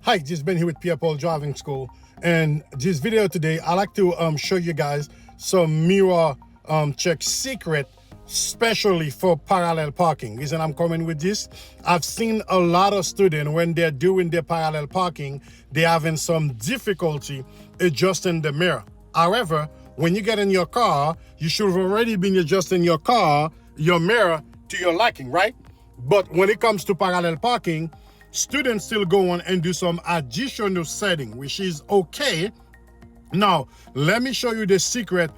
Hi, this is Ben here with Pierre Driving School, and this video today I like to show you guys some mirror check secret, especially for parallel parking. Reason I'm coming with this, I've seen a lot of students when they're doing their parallel parking, they're having some difficulty adjusting the mirror. However, when you get in your car, you should have already been adjusting your mirror to your liking, right? But when it comes to parallel parking, students still go on and do some additional setting, which is okay. Now, let me show you the secret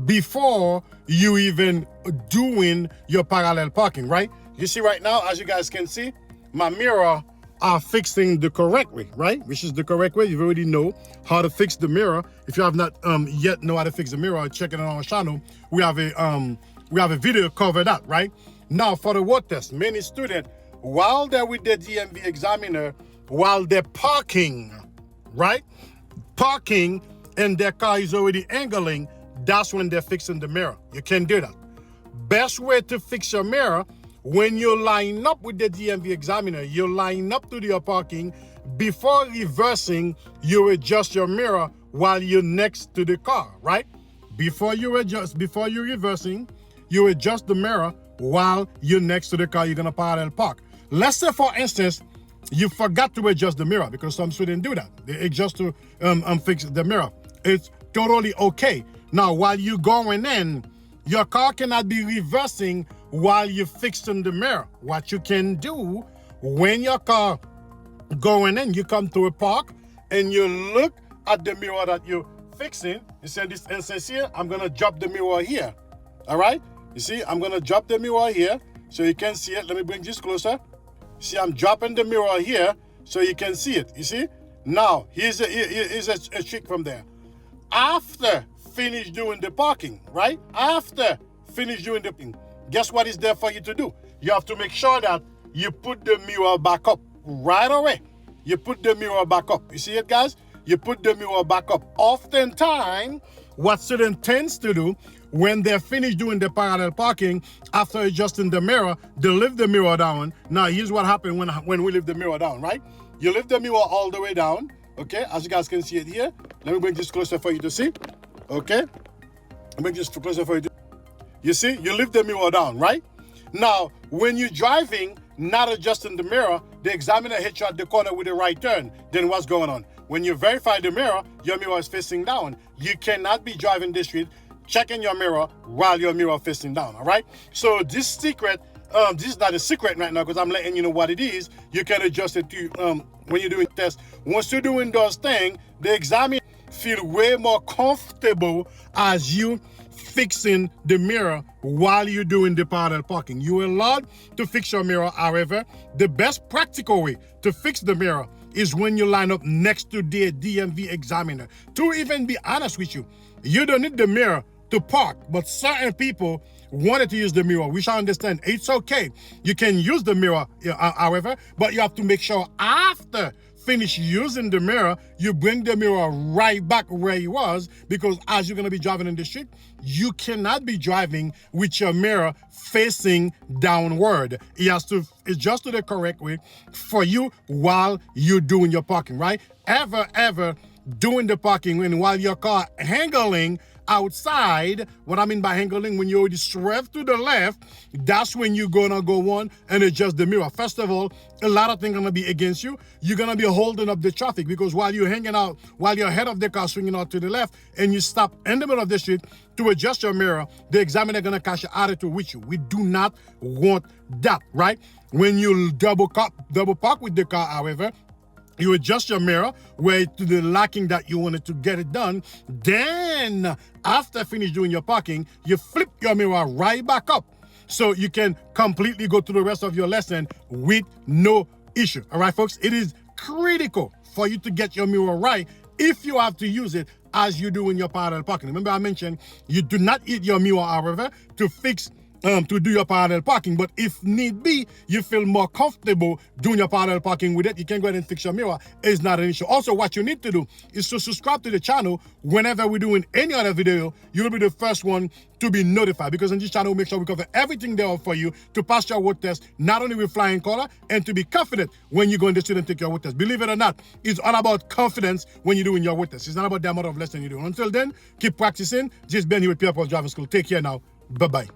before you even doing your parallel parking, right? You see right now, as you guys can see, my mirror are fixing the correct way, right? Which is the correct way. You already know how to fix the mirror. If you have not yet know how to fix the mirror, check it on our channel. We have a video covered that, right? Now, for the road test, many students, while they're with the DMV examiner, while they're parking, right? Parking and their car is already angling, that's when they're fixing the mirror. You can do that. Best way to fix your mirror, when you line up with the DMV examiner, you line up to your parking, before reversing, you adjust your mirror while you're next to the car, right? Before you're reversing, you adjust the mirror while you're next to the car, you're gonna parallel park. Let's say, for instance, you forgot to adjust the mirror, because some students do that. They adjust to fix the mirror. It's totally okay. Now, while you're going in, your car cannot be reversing while you're fixing the mirror. What you can do, when your car going in, you come to a park and you look at the mirror that you're fixing. You say, in this instance here, I'm gonna drop the mirror here. All right? You see, I'm gonna drop the mirror here so you can see it. Let me bring this closer. See, I'm dropping the mirror here so you can see it. You see? Now, here's a trick from there. After finish doing the parking, right? After finish doing the parking, guess what is there for you to do? You have to make sure that you put the mirror back up right away. You put the mirror back up. You see it, guys? You put the mirror back up. Oftentimes, what student tends to do when they're finished doing the parallel parking, after adjusting the mirror, they lift the mirror down. Now, here's what happened when we lift the mirror down, right? You lift the mirror all the way down, okay? As you guys can see it here. Let me bring this closer for you to see, okay? Let me just closer for you to you see, you lift the mirror down, right? Now, when you're driving, not adjusting the mirror, the examiner hits you at the corner with a right turn. Then what's going on? When you verify the mirror, your mirror is facing down. You cannot be driving this street, checking your mirror while your mirror facing down, all right? So this secret, this is not a secret right now because I'm letting you know what it is. You can adjust it to when you're doing tests. Once you're doing those things, the examiner feel way more comfortable as you fixing the mirror while you're doing the parallel parking. You're allowed to fix your mirror. However, the best practical way to fix the mirror is when you line up next to the DMV examiner. To even be honest with you, you don't need the mirror to park, but certain people wanted to use the mirror, which I understand. It's okay. You can use the mirror, however, but you have to make sure after finish using the mirror, you bring the mirror right back where it was, because as you're going to be driving in the street, you cannot be driving with your mirror facing downward. It has to adjust to the correct way for you while you're doing your parking, right? Ever doing the parking and while your car angling outside, what I mean by angling, when you already swerve to the left, that's when you're gonna go on and adjust the mirror. First of all, a lot of things are gonna be against you. You're gonna be holding up the traffic, because while you're hanging out, while your head of the car swinging out to the left and you stop in the middle of the street to adjust your mirror, the examiner gonna catch your attitude with you. We do not want that, right? When you double park with the car, however, you adjust your mirror where to the lacking that you wanted to get it done. Then, after finish doing your parking, you flip your mirror right back up so you can completely go through the rest of your lesson with no issue. All right, folks? It is critical for you to get your mirror right if you have to use it as you do in your parallel parking. Remember I mentioned you do not hit your mirror, however, to fix to do your parallel parking. But if need be, you feel more comfortable doing your parallel parking with it, you can go ahead and fix your mirror. It's not an issue. Also, what you need to do is to subscribe to the channel. Whenever we're doing any other video, you'll be the first one to be notified, because on this channel, we make sure we cover everything there for you to pass your road test, not only with flying color, and to be confident when you go in the street and take your road test. Believe it or not, it's all about confidence when you're doing your road test. It's not about the amount of lesson you do. Until then, keep practicing. Just been here with Pierre Driving School. Take care now. Bye-bye.